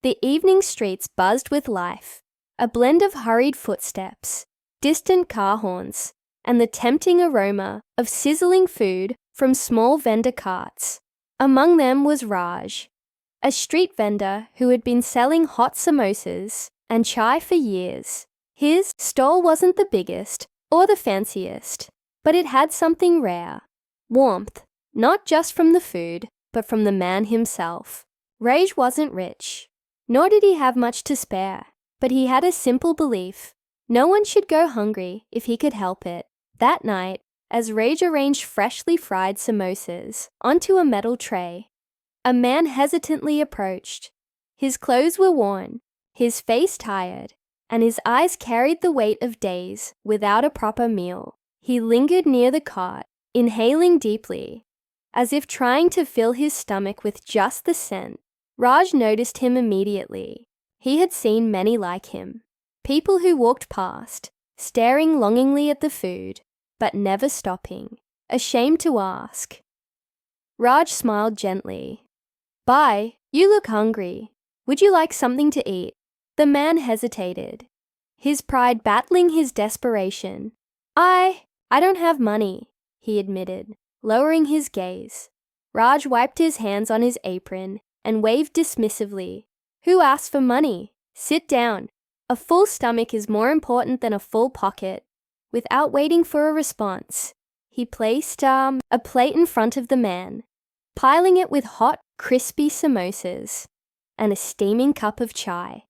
The evening streets buzzed with life, a blend of hurried footsteps, distant car horns, and the tempting aroma of sizzling food from small vendor carts. Among them was Raj, a street vendor who had been selling hot samosas and chai for years. His stall wasn't the biggest or the fanciest, but it had something rare: warmth, not just from the food, but from the man himself. Raj wasn't rich, nor did he have much to spare, but he had a simple belief: no one should go hungry if he could help it. That night, as Raj arranged freshly fried samosas onto a metal tray, a man hesitantly approached. His clothes were worn, his face tired, and his eyes carried the weight of days without a proper meal. He lingered near the cart, inhaling deeply, as if trying to fill his stomach with just the scent. Raj noticed him immediately. He had seen many like him, people who walked past, staring longingly at the food, but never stopping, ashamed to ask. Raj smiled gently. "Bye, you look hungry. Would you like something to eat?" The man hesitated, his pride battling his desperation. I don't have money," he admitted, lowering his gaze. Raj wiped his hands on his apron and waved dismissively. "Who asked for money? Sit down. A full stomach is more important than a full pocket." Without waiting for a response, he placed a plate in front of the man, piling it with hot, crispy samosas and a steaming cup of chai.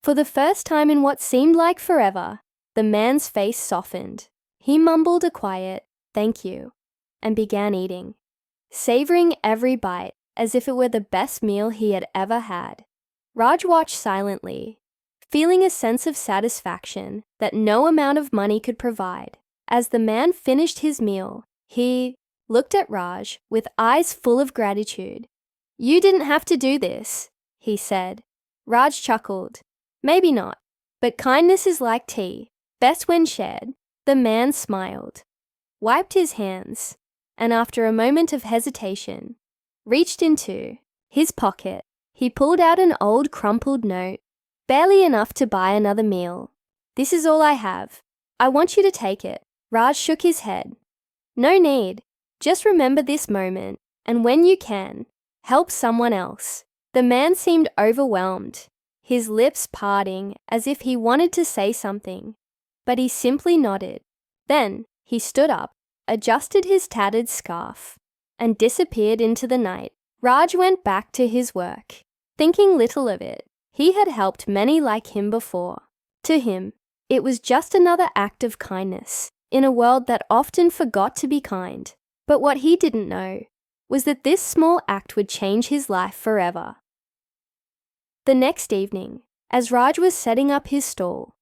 For the first time in what seemed like forever, the man's face softened. He mumbled a quiet, "Thank you," and began eating, savoring every bite as if it were the best meal he had ever had. Raj watched silently, feeling a sense of satisfaction that no amount of money could provide. As the man finished his meal, he looked at Raj with eyes full of gratitude. "You didn't have to do this," he said. Raj chuckled. "Maybe not, but kindness is like tea, best when shared." The man smiled, wiped his hands, and after a moment of hesitation, reached into his pocket. He pulled out an old crumpled note, barely enough to buy another meal. "This is all I have. I want you to take it." Raj shook his head. "No need. Just remember this moment, and when you can, help someone else." The man seemed overwhelmed, his lips parting as if he wanted to say something, but he simply nodded. Then he stood up, adjusted his tattered scarf, and disappeared into the night. Raj went back to his work, thinking little of it. He had helped many like him before. To him, it was just another act of kindness in a world that often forgot to be kind. But what he didn't know was that this small act would change his life forever. The next evening, as Raj was setting up his stall,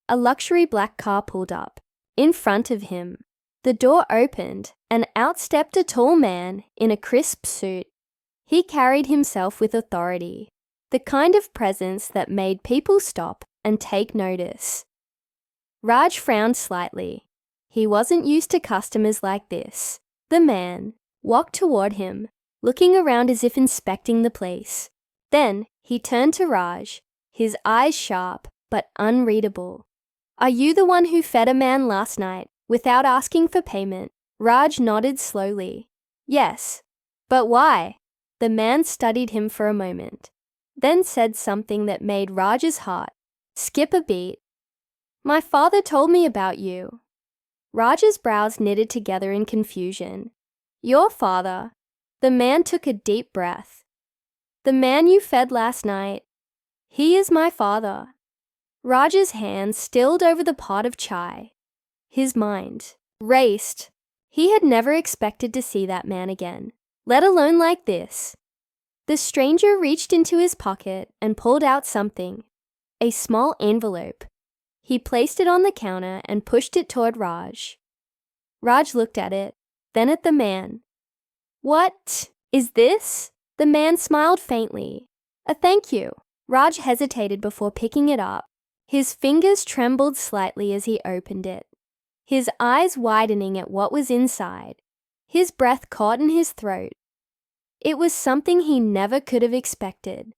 a luxury black car pulled up. In front of him, the door opened and out stepped a tall man in a crisp suit. He carried himself with authority, the kind of presence that made people stop and take notice. Raj frowned slightly. He wasn't used to customers like this. The man walked toward him, looking around as if inspecting the place. Then he turned to Raj, his eyes sharp but unreadable. "Are you the one who fed a man last night without asking for payment?" Raj nodded slowly. "Yes. But why?" The man studied him for a moment, then said something that made Raj's heart skip a beat. "My father told me about you." Raj's brows knitted together in confusion. "Your father?" The man took a deep breath. "The man you fed last night. He is my father." Raj's hands stilled over the pot of chai. His mind raced. He had never expected to see that man again, let alone like this. The stranger reached into his pocket and pulled out something, a small envelope. He placed it on the counter and pushed it toward Raj. Raj looked at it, then at the man. "What is this?" The man smiled faintly. "A thank you." Raj hesitated before picking it up. His fingers trembled slightly as he opened it, his eyes widening at what was inside. His breath caught in his throat. It was something he never could have expected.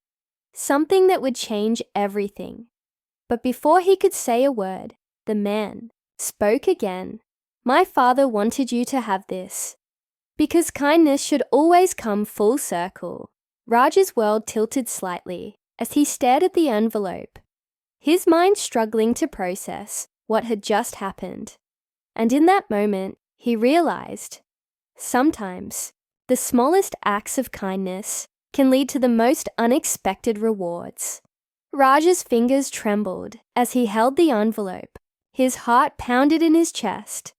something that would change everything. But before he could say a word, the man spoke again. "My father wanted you to have this, because kindness should always come full circle." Raj's world tilted slightly as he stared at the envelope, his mind struggling to process what had just happened. And in that moment, he realized, sometimes the smallest acts of kindness can lead to the most unexpected rewards. Raj's fingers trembled as he held the envelope. His heart pounded in his chest,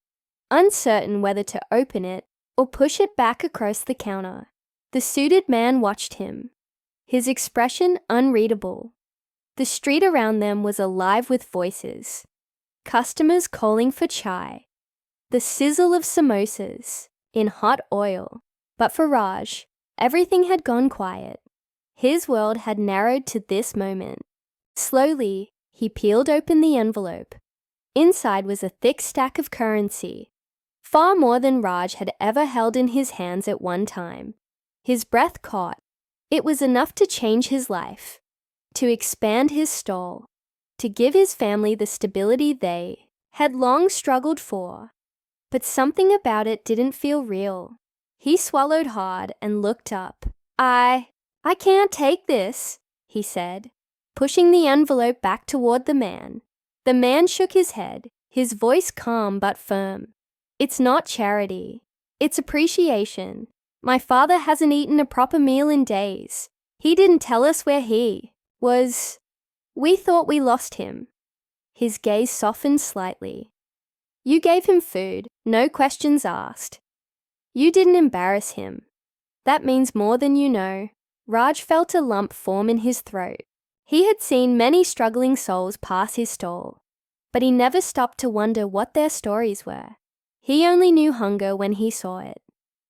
uncertain whether to open it or push it back across the counter. The suited man watched him, his expression unreadable. The street around them was alive with voices, customers calling for chai, the sizzle of samosas in hot oil. But for Raj, everything had gone quiet. His world had narrowed to this moment. Slowly, he peeled open the envelope. Inside was a thick stack of currency, far more than Raj had ever held in his hands at one time. His breath caught. It was enough to change his life, to expand his stall, to give his family the stability they had long struggled for. But something about it didn't feel real. He swallowed hard and looked up. I can't take this," he said, pushing the envelope back toward the man. The man shook his head, his voice calm but firm. "It's not charity. It's appreciation. My father hasn't eaten a proper meal in days. He didn't tell us where he was. We thought we lost him." His gaze softened slightly. "You gave him food, no questions asked. You didn't embarrass him. That means more than you know." Raj felt a lump form in his throat. He had seen many struggling souls pass his stall, but he never stopped to wonder what their stories were. He only knew hunger when he saw it.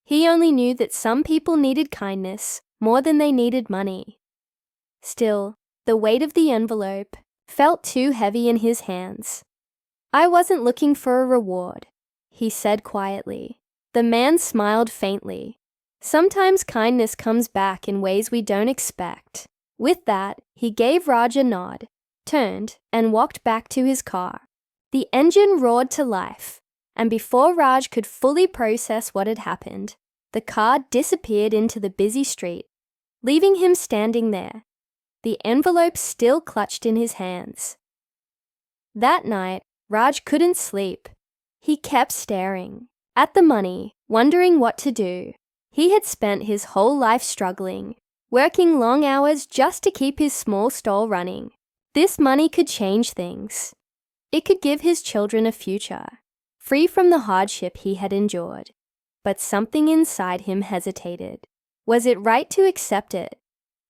He only knew that some people needed kindness more than they needed money. Still, the weight of the envelope felt too heavy in his hands. "I wasn't looking for a reward," he said quietly. The man smiled faintly. "Sometimes kindness comes back in ways we don't expect." With that, he gave Raj a nod, turned, and walked back to his car. The engine roared to life, and before Raj could fully process what had happened, the car disappeared into the busy street, leaving him standing there, the envelope still clutched in his hands. That night, Raj couldn't sleep. He kept staring at the money, wondering what to do. He had spent his whole life struggling, working long hours just to keep his small stall running. This money could change things. It could give his children a future, free from the hardship he had endured. But something inside him hesitated. Was it right to accept it?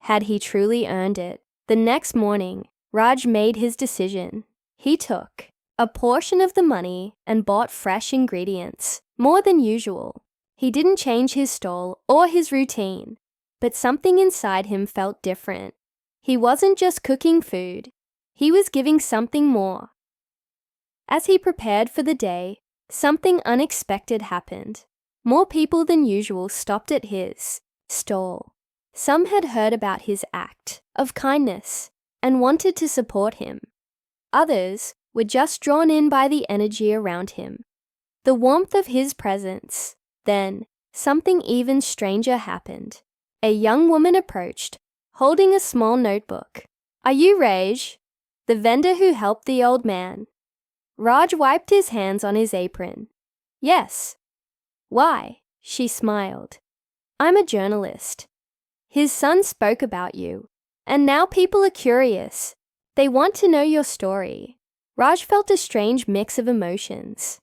Had he truly earned it? The next morning, Raj made his decision. He took a portion of the money and bought fresh ingredients, more than usual. He didn't change his stall or his routine, but something inside him felt different. He wasn't just cooking food, he was giving something more. As he prepared for the day, something unexpected happened. More people than usual stopped at his stall. Some had heard about his act of kindness and wanted to support him. Others were just drawn in by the energy around him, the warmth of his presence. Then, something even stranger happened. A young woman approached, holding a small notebook. "Are you Raj, the vendor who helped the old man?" Raj wiped his hands on his apron. "Yes." "Why?" She smiled. "I'm a journalist. His son spoke about you, and now people are curious. They want to know your story." Raj felt a strange mix of emotions.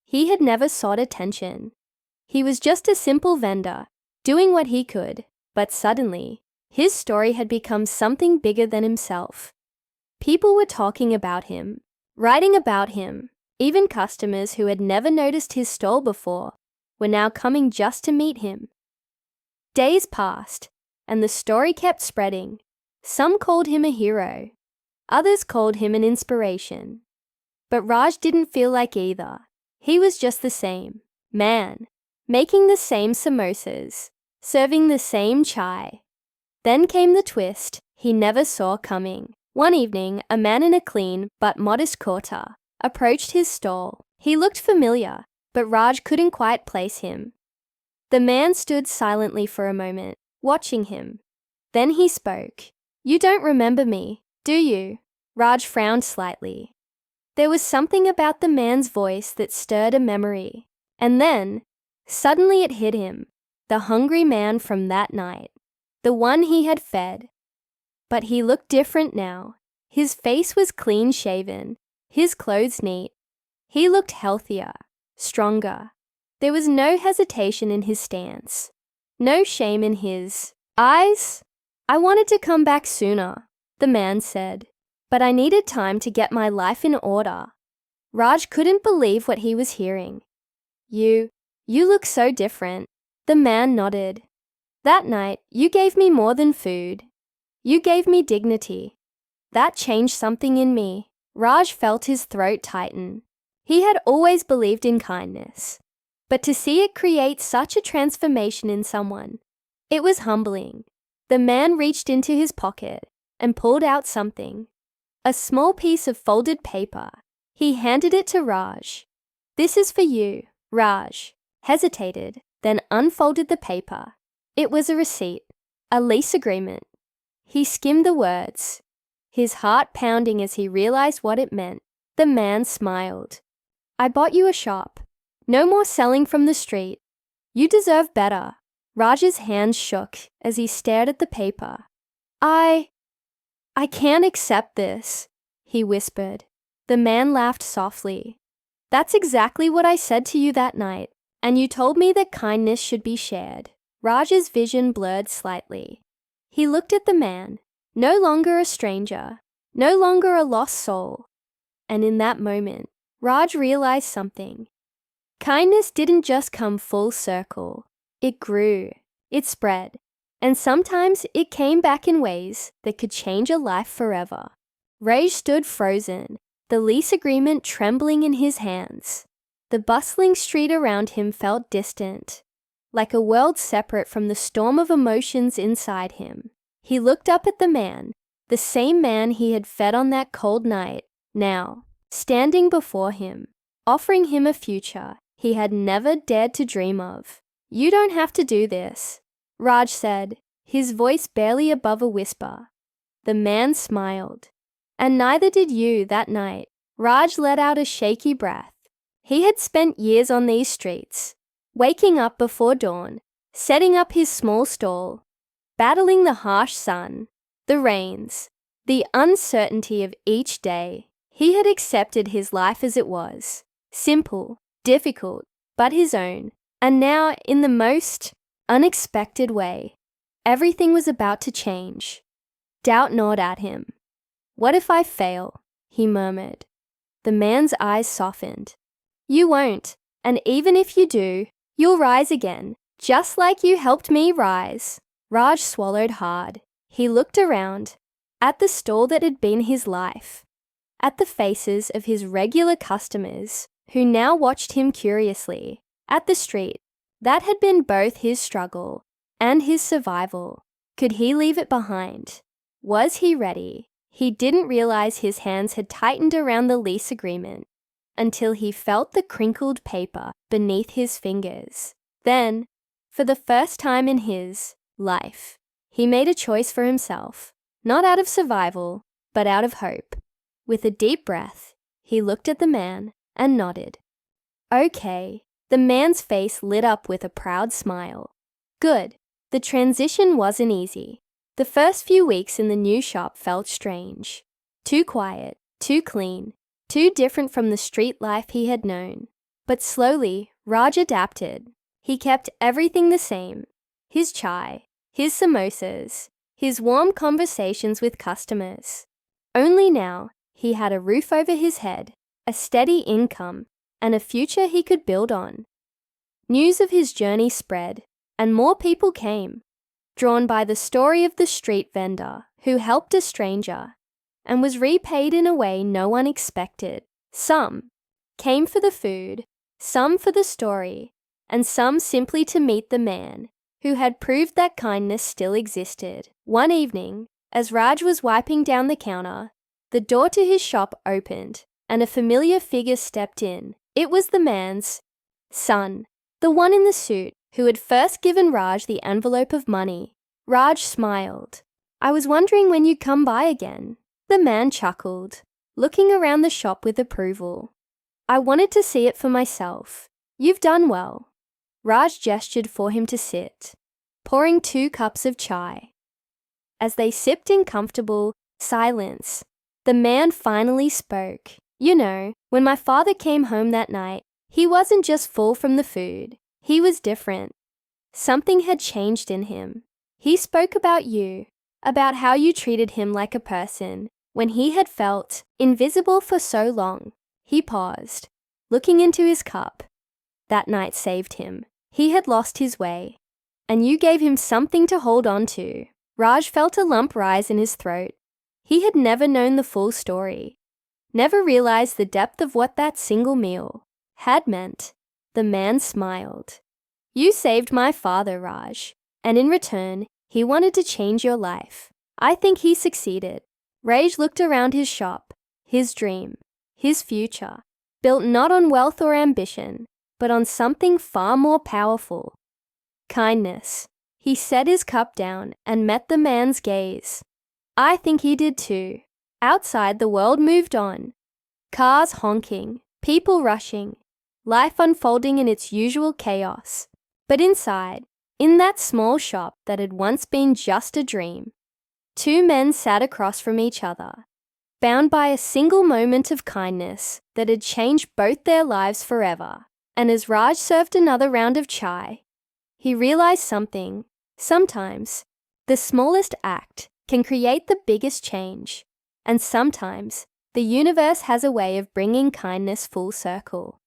He had never sought attention. He was just a simple vendor, doing what he could, but suddenly, his story had become something bigger than himself. People were talking about him, writing about him. Even customers who had never noticed his stall before were now coming just to meet him. Days passed, and the story kept spreading. Some called him a hero. Others called him an inspiration. But Raj didn't feel like either. He was just the same man, making the same samosas, serving the same chai. Then came the twist. he never saw coming. One evening, a man in a clean but modest kurta approached his stall. He looked familiar, but Raj couldn't quite place him. The man stood silently for a moment, watching him. Then he spoke. "You don't remember me, do you?" Raj frowned slightly. There was something about the man's voice that stirred a memory. And then, suddenly it hit him. The hungry man from that night. The one he had fed. But he looked different now. His face was clean-shaven, his clothes neat. He looked healthier, stronger. There was no hesitation in his stance, no shame in his eyes. "I wanted to come back sooner," the man said, "but I needed time to get my life in order." Raj couldn't believe what he was hearing. You look so different." The man nodded. "That night, you gave me more than food. You gave me dignity. That changed something in me." Raj felt his throat tighten. He had always believed in kindness, but to see it create such a transformation in someone, it was humbling. The man reached into his pocket and pulled out something, a small piece of folded paper. He handed it to Raj. "This is for you." Raj hesitated, then unfolded the paper. It was a receipt, a lease agreement. He skimmed the words, his heart pounding as he realized what it meant. The man smiled. "I bought you a shop. No more selling from the street. You deserve better." Raj's hands shook as he stared at the paper. I can't accept this," he whispered. The man laughed softly. "That's exactly what I said to you that night, and you told me that kindness should be shared." Raj's vision blurred slightly. He looked at the man, no longer a stranger, no longer a lost soul. And in that moment, Raj realized something. Kindness didn't just come full circle. It grew, it spread, and sometimes it came back in ways that could change a life forever. Raj stood frozen, the lease agreement trembling in his hands. The bustling street around him felt distant, like a world separate from the storm of emotions inside him. He looked up at the man, the same man he had fed on that cold night, now, standing before him, offering him a future he had never dared to dream of. "You don't have to do this," Raj said, his voice barely above a whisper. The man smiled. "And neither did you that night." Raj let out a shaky breath. He had spent years on these streets, waking up before dawn, setting up his small stall, battling the harsh sun, the rains, the uncertainty of each day. He had accepted his life as it was, simple, difficult, but his own. And now, in the most unexpected way, everything was about to change. Doubt gnawed at him. "What if I fail?" he murmured. The man's eyes softened. "You won't, and even if you do, you'll rise again, just like you helped me rise." Raj swallowed hard. He looked around, at the stall that had been his life, at the faces of his regular customers who now watched him curiously, at the street that had been both his struggle and his survival. Could he leave it behind? Was he ready? He didn't realize his hands had tightened around the lease agreement until he felt the crinkled paper beneath his fingers. Then, for the first time in his life, he made a choice for himself, not out of survival, but out of hope. With a deep breath, he looked at the man and nodded. "Okay." The man's face lit up with a proud smile. "Good." The transition wasn't easy. The first few weeks in the new shop felt strange. Too quiet, too clean, too different from the street life he had known. But slowly, Raj adapted. He kept everything the same. His chai, his samosas, his warm conversations with customers. Only now, he had a roof over his head, a steady income, and a future he could build on. News of his journey spread, and more people came, drawn by the story of the street vendor who helped a stranger and was repaid in a way no one expected. Some came for the food, some for the story, and some simply to meet the man who had proved that kindness still existed. One evening, As Raj was wiping down the counter, the door to his shop opened and a familiar figure stepped in. It was the man's son, the one in the suit who had first given Raj the envelope of money. Raj smiled. "I was wondering when you'd come by again." The man chuckled, looking around the shop with approval. "I wanted to see it for myself. You've done well." Raj gestured for him to sit, pouring 2 cups of chai. As they sipped in comfortable silence, the man finally spoke. "You know, when my father came home that night, he wasn't just full from the food. He was different. Something had changed in him. He spoke about you, about how you treated him like a person when he had felt invisible for so long." He paused, looking into his cup. "That night saved him. He had lost his way, and you gave him something to hold on to." Raj felt a lump rise in his throat. He had never known the full story, never realized the depth of what that single meal had meant. The man smiled. "You saved my father, Raj, and in return, he wanted to change your life. I think he succeeded." Raj looked around his shop, his dream, his future, built not on wealth or ambition, but on something far more powerful: kindness. He set his cup down and met the man's gaze. I think he did too. Outside, the world moved on. Cars honking, people rushing, life unfolding in its usual chaos. But inside, in that small shop that had once been just a dream, 2 men sat across from each other, bound by a single moment of kindness that had changed both their lives forever. And as Raj served another round of chai, he realized something. Sometimes, the smallest act can create the biggest change, and sometimes the universe has a way of bringing kindness full circle.